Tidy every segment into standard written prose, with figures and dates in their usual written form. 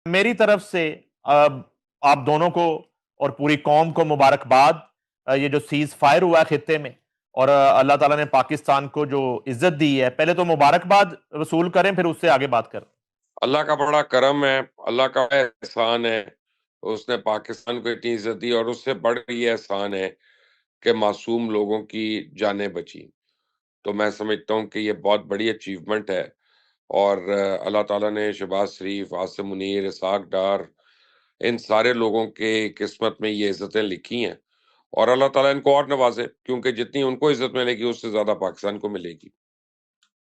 मेरी तरफ से आप दोनों को और पूरी कौम को मुबारकबाद। ये जो सीज फायर हुआ है खित्ते में और अल्लाह ताला ने पाकिस्तान को जो इज्जत दी है, पहले तो मुबारकबाद वसूल करें, फिर उससे आगे बात करें। अल्लाह का बड़ा करम है, अल्लाह का एहसान है, उसने पाकिस्तान को इतनी इज्जत दी और उससे बढ़ ये एहसान है कि मासूम लोगों की जानें बची। तो मैं समझता हूँ कि ये बहुत बड़ी अचीवमेंट है और अल्लाह ताला ने शहबाज शरीफ, आसिम मुनीर, इसहाक डार, इन सारे लोगों के किस्मत में ये इज़्ज़तें लिखी हैं और अल्लाह ताला इनको और नवाज़े, क्योंकि जितनी उनको इज़्ज़त मिलेगी, उससे ज़्यादा पाकिस्तान को मिलेगी।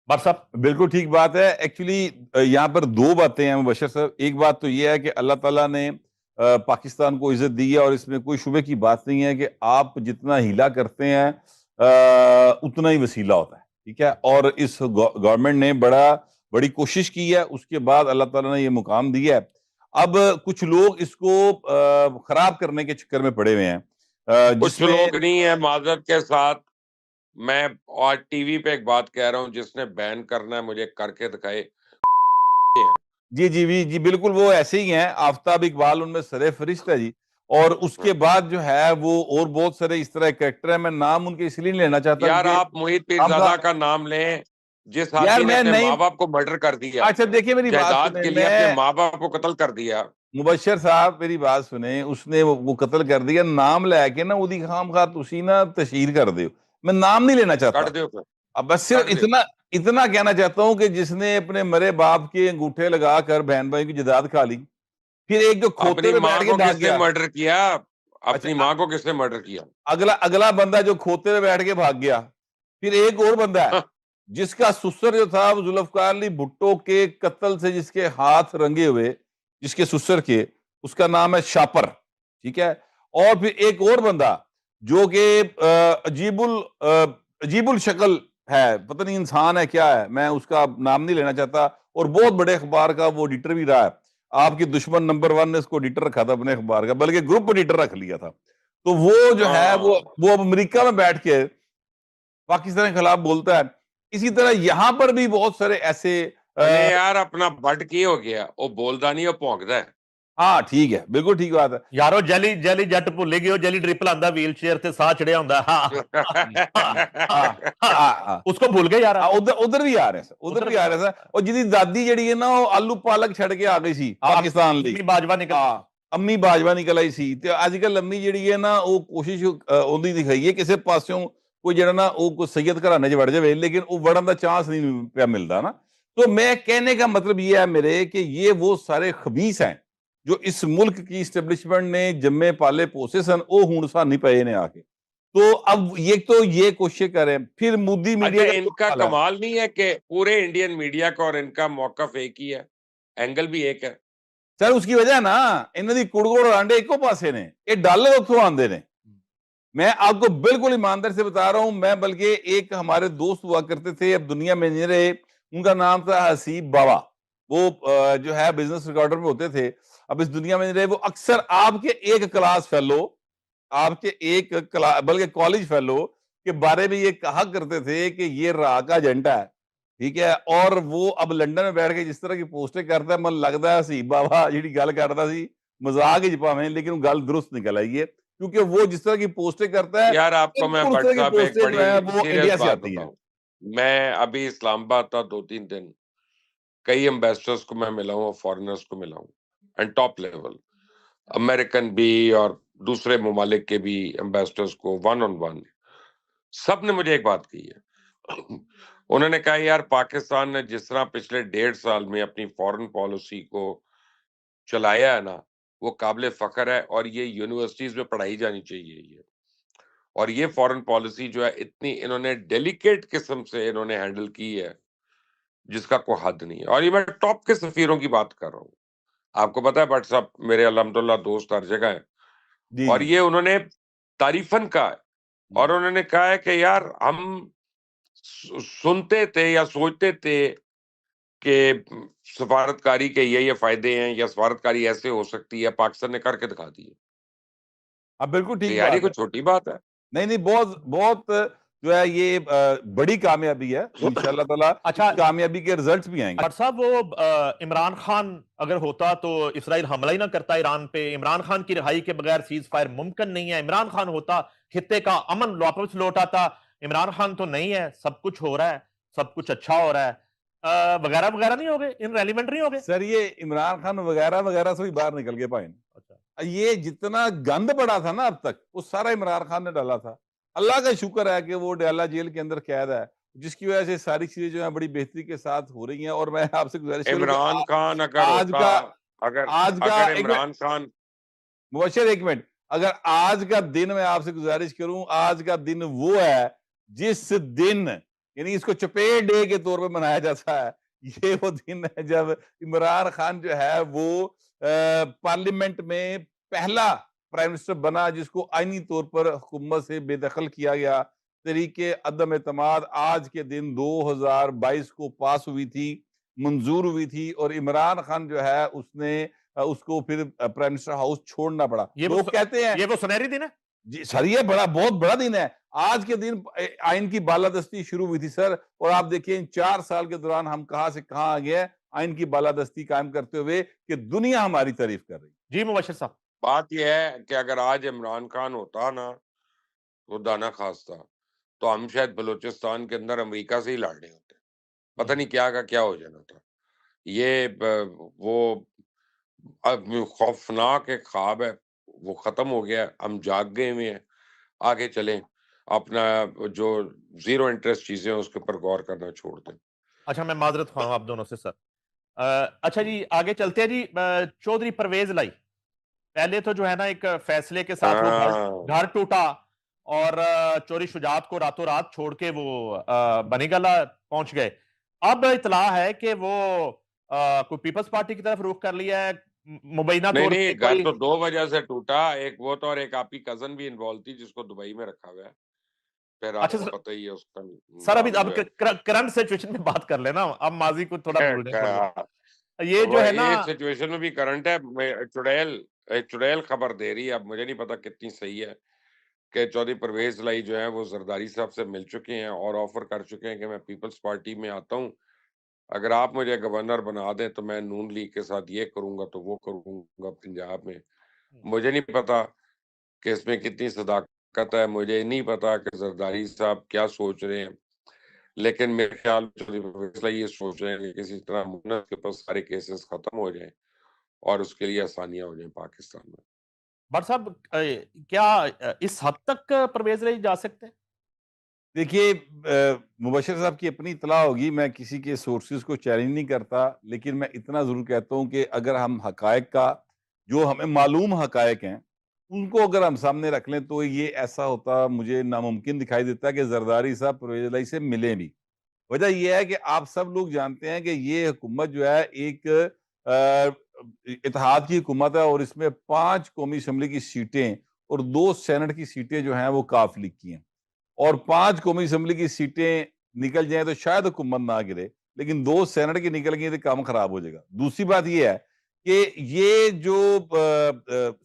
बार साहब, बिल्कुल ठीक बात है। एक्चुअली यहाँ पर दो बातें हैं मुबशर साहब। एक बात तो ये है कि अल्लाह ताला ने पाकिस्तान को इज्जत दी है और इसमें कोई शुबे की बात नहीं है कि आप जितना हीला करते हैं उतना ही वसीला होता है, ठीक है। और इस गवर्नमेंट ने बड़ी कोशिश की है, उसके बाद अल्लाह ताला ने ये मुकाम दिया है। अब कुछ लोग इसको खराब करने के चक्कर में पड़े हुए हैं, कुछ जिसमें लोग नहीं है, माज़रत के साथ मैं आज टीवी पे एक बात कह रहा हूँ, जिसने बैन करना है मुझे करके दिखाए। जी जी जी जी बिल्कुल, वो ऐसे ही हैं। आफ्ताब इकबाल उनमें सरे फरिश्त है जी। और उसके बाद जो है वो और बहुत सारे इस तरह कैरेक्टर है। मैं नाम उनके इसलिए नहीं लेना चाहता यार, कि आप मोहित हम पीरजादा का नाम लें, जिस यार आदमी ने मैं अपने नहीं। माँ बाप को मर्डर कर दिया, अच्छा देखिए, मेरी बात जायदाद सुने। के लिए अपने मैं माँ बाप को कत्ल कर दिया। मुबशर साहब, मेरी बात सुने। उसने वो कत्ल कर दिया, नाम लेके ना उदी खाम खा तुसी ना तशहीर कर दो। मैं नाम नहीं लेना कट चाहता। दो फिर, अब बस सिर्फ कट दो। इतना इतना कहना चाहता हूं कि जिसने अपने मरे बाप के अंगूठे लगाकर बहन भाई की जायदाद खा ली, फिर एक जो खोते अपनी पे बैठ माँ के को भाग किसने गया। मर्डर किया? अच्छा, अपनी माँ को किसने मर्डर किया? अगला अगला बंदा जो खोते में बैठ के भाग गया। फिर एक और बंदा है हाँ, जिसका सुसर जो था वो जुल्फकार अली भुट्टो के कत्ल से जिसके हाथ रंगे हुए, जिसके सुसर के, उसका नाम है शापर, ठीक है। और फिर एक और बंदा जो कि अजीबुल शक्ल है, पता नहीं इंसान है क्या है, मैं उसका नाम नहीं लेना चाहता। और बहुत बड़े अखबार का वो एडिटर भी रहा है। आपकी दुश्मन नंबर 1 ने उसको एडिटर रखा था अपने अखबार का, बल्कि ग्रुप एडिटर रख लिया था। तो वो जो है हाँ। वो अब अमेरिका में बैठ के पाकिस्तान के खिलाफ बोलता है। इसी तरह यहां पर भी बहुत सारे ऐसे अरे यार, अपना भट्ट की हो गया, वो बोलता नहीं, वो भौंकदा है। हाँ ठीक है, बिल्कुल ठीक बात है। यारो जैली जैली जट भुल गए हो, जैली ड्रिपल आंदा व्हील चेयर से साह चढ़िया होंदा। हाँ हाँ हाँ हाँ हाँ, हाँ उसको भूल गए यार हाँ, आप। उधर उधर भी आ रहे हैं सर, उधर उधर भी भी आ आ रहे हैं रहे सर। और जिसकी दादी जड़ी है ना, वो आलू पालक छड़ के आ गई सी पाकिस्तान ली। अम्मी बाजवा निकल। हाँ, अम्मी बाजवा निकल आई सी। ते अजकल अम्मी जड़ी है ना, वो कोशिश ओंदी दिखाई है किसी पासों कोई जड़ा ना वो कोई सैयद घराने च वड़ जाए, लेकिन वो वड़न का चांस नहीं पे मिलता ना। तो मैं कहने का मतलब ये है मेरे कि ये वो सारे खबीस हैं जो इस मुल्क की इस्टेब्लिशमेंट ने जम्मे पाले पोसे सन, वो हुण सानी पे ने आके। तो अब ये तो ये कोशिश करें, फिर मोदी अच्छा, मीडिया का जो इनका हाल है। कमाल नहीं है कि पूरे इंडियन मीडिया का और इनका मौकफ एक ही है, एंगल भी एक है। सर उसकी वजह है ना, इन्हों की कुड़गुड़ आंडे एको पासे ने, ये डॉलर उत्थों आंदे ने। मैं आपको बिल्कुल ईमानदार से बता रहा हूं। मैं बल्कि एक हमारे दोस्त हुआ करते थे, अब दुनिया में नहीं रहे, उनका नाम था हसीब बाबा। वो जो है बिजनेस रिकॉर्डर में होते थे, अब इस दुनिया में नहीं रहे। वो अक्सर आपके एक क्लास फेलो, आपके एक क्लास बल्कि कॉलेज फेलो के बारे में ये कहा करते थे कि ये राह का एजेंडा है, ठीक है। और वो अब लंदन में बैठ के जिस तरह की पोस्टें करता है, मन लगता है हसीब बाबा जी गल करता सी मजाक ही भावें, लेकिन गल दुरुस्त निकल आई है, क्योंकि वो जिस तरह की पोस्टें करता है, यार, आपको मैं बिल्कुल उस भट्ट तरह की साहब एक पोस्टें जो है बड़ी वो सीरियस इंडिया से बात आती हैं। बताऊं। मैं अभी इस्लामाबाद था 2-3 दिन, कई एम्बेसडर्स को मैं मिला हूं और फॉरेनर्स को मिला हूं, एंड टॉप लेवल अमेरिकन भी और दूसरे ममालिक के भी एम्बेसडर्स को वन ऑन वन। सब ने मुझे एक बात कही है। उन्होंने कहा, यार, पाकिस्तान ने जिस तरह पिछले 1.5 साल में अपनी फॉरेन पॉलिसी को चलाया है ना, वो काबिल फख्र है और ये यूनिवर्सिटीज में पढ़ाई जानी चाहिए ये। और ये फॉरेन पॉलिसी जो है, इतनी इन्होंने डेलिकेट किस्म से इन्होंने हैंडल की है, जिसका कोई हद नहीं है। और ये मैं टॉप के सफीरों की बात कर रहा हूँ। आपको पता है, भट्ट साहब मेरे अल्हम्दुलिल्लाह दोस्त हर जगह है, जी और जी ये उन्होंने तारीफन कहा है। और उन्होंने कहा है कि यार, हम सुनते थे या सोचते थे कि सफारतकारी के ये फायदे हैं या सफारतकारी ऐसे हो सकती है, पाकिस्तान ने करके दिखा दी है। अब बिल्कुल तो ठीक यार, ये बात कोई है। छोटी बात है? नहीं नहीं, बहुत बहुत जो है ये बड़ी कामयाबी है। इंशाल्लाह ताला अच्छा, कामयाबी के रिजल्ट्स भी आएंगे। और साहब वो इमरान खान अगर होता तो इसराइल हमला ही ना करता ईरान पे। इमरान खान की रिहाई के बगैर सीज फायर मुमकिन नहीं है। इमरान खान होता, खित्ते का अमन वापस लौट आता। इमरान खान तो नहीं है, सब कुछ हो रहा है, सब कुछ अच्छा हो रहा है, वगैरह वगैरह नहीं हो गए, इन रेलिवेंट नहीं हो गए। सर ये इमरान खान वगैरह वगैरह से भी बाहर निकल गए पाइन। अच्छा, ये जितना गंद पड़ा था ना अब तक, वो सारा इमरान खान ने डाला था। अल्लाह का शुक्र है कि वो डयाला जेल के अंदर कैद है, जिसकी वजह से सारी चीजें जो है बड़ी बेहतरी के साथ हो रही हैं। और मैं आपसे गुजारिश करूंगा इमरान खान अगर आज होता, का अगर आज का अगर एक मिनट इमरान खान मुबशर, एक मिनट, अगर आज का दिन मैं आपसे गुजारिश करूं, आज का दिन वो है जिस दिन, यानी इसको चपेट डे के तौर पे मनाया जाता है। ये वो दिन है जब इमरान खान जो है वो पार्लियामेंट में पहला प्राइम मिनिस्टर बना जिसको आईनी तौर पर हुकूमत से बेदखल किया गया। तरीके अदम एतमाद आज के दिन 2022 को पास हुई थी, मंजूर हुई थी, और इमरान खान जो है उसने उसको फिर प्राइम मिनिस्टर हाउस छोड़ना पड़ा। लोग कहते हैं ये वो सुनहरी दिन है। जी सर, ये बहुत बड़ा दिन है। आज के दिन आइन की बालादस्ती शुरू हुई थी सर, और आप देखिए इन 4 साल के दौरान हम कहां से कहां आ गए हैं, आइन की बालादस्ती कायम करते हुए, कि दुनिया हमारी तारीफ कर रही है। जी मुबशर साहब। बात यह है कि अगर आज इमरान खान होता ना, वो दाना खास्ता, तो हम शायद बलूचिस्तान के अंदर अमेरिका से ही लड़ रहे होते। पता नहीं क्या का क्या हो जाना था। ये वो अब खौफनाक एक ख्वाब है, वो खत्म हो गया है, हम जाग गए हुए हैं। आगे चलें, अपना जो ज़ीरो इंटरेस्ट चीज़ें हैं उसके ऊपर गौर करना छोड़ दें। अच्छा, मैं माजरत खाऊं आप दोनों से सर। अच्छा जी, आगे चलते हैं जी। चौधरी परवेज लाई, पहले तो जो है ना एक फैसले के साथ वो घर हाँ। घर टूटा, और चोरी शुजात को रातों रात छोड़ के वो बनीगला पहुंच गए। अब इतला है कि वो कोई पीपल्स पार्टी की तरफ रुख कर लिया है, मुबैना नहीं, तौर नहीं, पे घर कोई। तो 2 वजह से टूटा, एक वो तो, और एक आपकी कज़न भी इन्वॉल्व थी जिसको दुबई में रखा हुआ है। फिर अच्छा आपको सर, पता ही है उसका सर अभी नाम अब जो है। करंट सिचुएशन में बात कर लेना, अब माजी को थोड़ा भूल जाए थोड़ी हाँ, देर। ये जो वो है ना, ये सिचुएशन में भी करंट है। चुड़ैल खबर दे रही है, अब मुझे नहीं पता कितनी सही है, कि चौधरी परवेज लाई जो है वो जरदारी साहब से मिल चुके हैं और ऑफर कर चुके हैं कि मैं पीपल्स पार्टी में आता हूँ, अगर आप मुझे गवर्नर बना दें तो मैं नून लीग के साथ ये करूंगा तो वो करूंगा पंजाब में। मुझे नहीं पता कि इसमें कितनी सदाकत है, मुझे नहीं पता कि जरदारी साहब क्या सोच रहे हैं, लेकिन मेरे ख्याल में चौधरी परवेज लाई ये सोच रहे हैं कि किसी तरह मुन्नत के पास सारे केसेस खत्म हो जाएं और उसके लिए आसानियां हो जाएं पाकिस्तान में। भट्ट साहब, क्या इस हद तक परवेज लाई जा सकते हैं? देखिए मुबशर साहब की अपनी इतला होगी, मैं किसी के सोर्सेज को चैलेंज नहीं करता, लेकिन मैं इतना ज़रूर कहता हूँ कि अगर हम हकायक का, जो हमें मालूम हकायक हैं, उनको अगर हम सामने रख लें, तो ये ऐसा होता मुझे नामुमकिन दिखाई देता है कि जरदारी साहब परवेज लाई से मिले भी। वजह यह है कि आप सब लोग जानते हैं कि ये हुकूमत जो है एक इत्तेहाद की हुकूमत है, और इसमें 5 कौमी असम्बली की सीटें और 2 सेनेट की सीटें जो हैं वो काफ लीग की हैं। और 5 कौमी असम्बली की सीटें निकल जाएं तो शायद हुकूमत ना गिरे, लेकिन 2 सेनेट की निकल गई तो काम खराब हो जाएगा। दूसरी बात ये है कि ये जो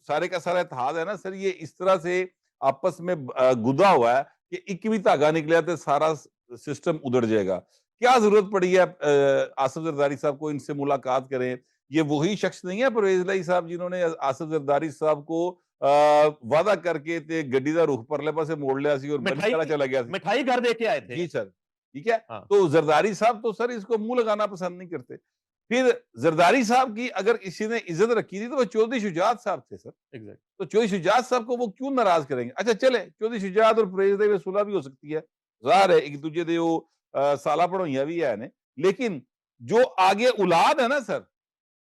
सारे का सारा इत्तेहाद है ना सर, ये इस तरह से आपस में गुदा हुआ है कि एक भी धागा निकला तो सारा सिस्टम उधड़ जाएगा। क्या जरूरत पड़ी है आसिफ जरदारी साहब को इनसे मुलाकात करें? ये वही शख्स नहीं है परवेज लाई साहब जिन्होंने आसिफ जरदारी साहब को वादा करके ते गड्डी का रुख परले पासे मोड़ लिया सी और मिठाई बनीकला चला गया सी। मिठाई घर दे के आए थे। जी सर, ठीक है। हाँ, तो जरदारी साहब तो सर इसको मुंह लगाना पसंद नहीं करते। फिर जरदारी साहब की अगर किसी ने इज्जत रखी थी तो वो चौधरी शुजात साहब थे सर। एग्जैक्ट। तो चौधरी शुजात साहब को वो क्यों नाराज करेंगे? अच्छा चले, चौधरी शुजात और परवेज लाई में सुलह भी हो सकती है, ज़ाहिर है एक दूजे दे वो साला पढ़ोइयां भी है ने, लेकिन जो आगे औलाद है ना सर,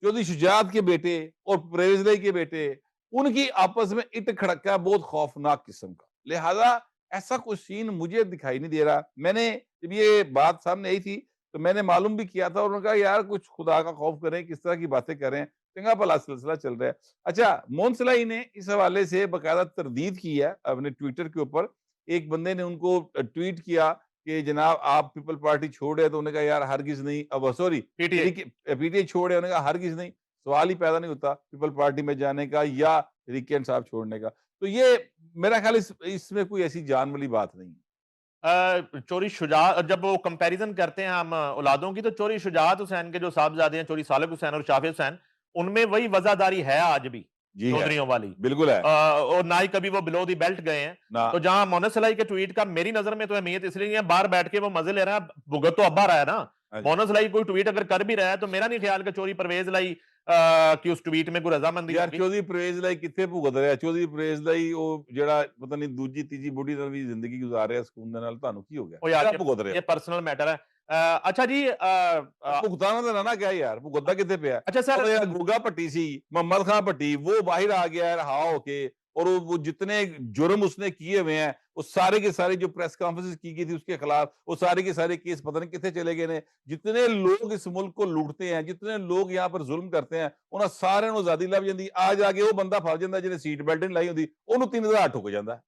चौधरी शुजात के बेटे और परवेज लाई के बेटे, उनकी आपस में इट खड़का बहुत खौफनाक किस्म का। लिहाजा ऐसा कोई सीन मुझे दिखाई नहीं दे रहा। मैंने जब ये बात सामने आई थी तो मैंने मालूम भी किया था, और उन्होंने कहा यार कुछ खुदा का खौफ करें, किस तरह की बातें करें, चंगा भला सिलसिला चल रहा है। अच्छा, मोहन सलाई ने इस हवाले से बाकायदा तरदीद की है अपने ट्विटर के ऊपर। एक बंदे ने उनको ट्वीट किया कि जनाब आप पीपल पार्टी छोड़ रहे, तो उन्होंने कहा यार हरगिज नहीं, अब सॉरी पीटीआई। पीटीआई छोड़ रहे, उन्होंने कहा हरगिज नहीं, सवाल ही पैदा नहीं होता पीपल पार्टी में जाने का या रिकेन साहब छोड़ने का। तो ये मेरा ख्याल इसमें कोई ऐसी जान वाली बात नहीं है। चोरी शुजा जब वो कंपैरिजन करते हैं हम औलादों की, तो चोरी शुजात हुसैन के जो साहबजादे हैं, चोरी सालिक हुसैन और शाफी हुसैन, उनमें वही वजादारी है आज भी जी है, चौधरियों वाली। बिल्कुल है और ना ही कभी वो बिलो दी बेल्ट गए हैं। ना। तो जहां मोहम्मद सलाई के ट्वीट का मेरी नजर में तो अहमियत इसलिए नहीं है, बाहर बैठ के वो मजे ले रहा है, भुगत तो अब्बा रहा है ना। हाँ जी। मोहम्मद सलाई कोई ट्वीट अगर कर भी रहा है तो मेरा नहीं ख्याल कि चोरी परवेज लाई कि उस ट्वीट में कोई रजामंदी ਯਾਰ होगी। ਚੌਧਰੀ ਪ੍ਰਵੇਜ਼ ਲਈ ਕਿੱਥੇ ਭੁਗਤ ਰਿਹਾ? ਚੌਧਰੀ ਪ੍ਰਵੇਜ਼ ਲਈ ਉਹ ਜਿਹੜਾ ਪਤਾ ਨਹੀਂ ਦੂਜੀ ਤੀਜੀ ਬੁੱਢੀ ਨਾਲ ਵੀ ਜ਼ਿੰਦਗੀ ਗੁਜ਼ਾਰ ਰਿਹਾ ਸਕੂਨ ਦੇ ਨਾਲ, ਤੁਹਾਨੂੰ ਕੀ ਹੋ ਗਿਆ? ओ यार ਕਿਹੜਾ ਭੁਗਤ ਰਿਹਾ? ये पर्सनल मैटर है। अच्छा जी, ਭੁਗਤਾਨਾ ਤਾਂ ਨਾ ਕਿਹਾ ਯਾਰ, ਭੁਗਤਦਾ ਕਿੱਥੇ ਪਿਆ? अच्छा सर, ਉਹ ਜਿਹੜਾ ਗੋਗਾ ਭੱਟੀ ਸੀ, मोहम्मद खां भट्टी, वो बाहर आ गया है रहा होके, और वो जितने जुर्म उसने किए हुए हैं, वो सारे के सारे जो प्रेस कॉन्फ्रेंस की गई थी उसके खिलाफ, वो सारे के सारे केस पता नहीं कितने चले गए ने। जितने लोग इस मुल्क को लूटते हैं, जितने लोग यहाँ पर जुल्म करते हैं, उन्हें सारे ਨੂੰ ਆਜ਼ਾਦੀ ਲੱਭ ਜਾਂਦੀ। ਆ ਜਾ ਕੇ ਉਹ ਬੰਦਾ ਫਸ ਜਾਂਦਾ ਜਿਹਨੇ ਸੀਟ ਬੈਲਟ ਨਹੀਂ ਲਾਈ ਹੁੰਦੀ, ਉਹਨੂੰ 3000 ਠੁੱਕ ਜਾਂਦਾ।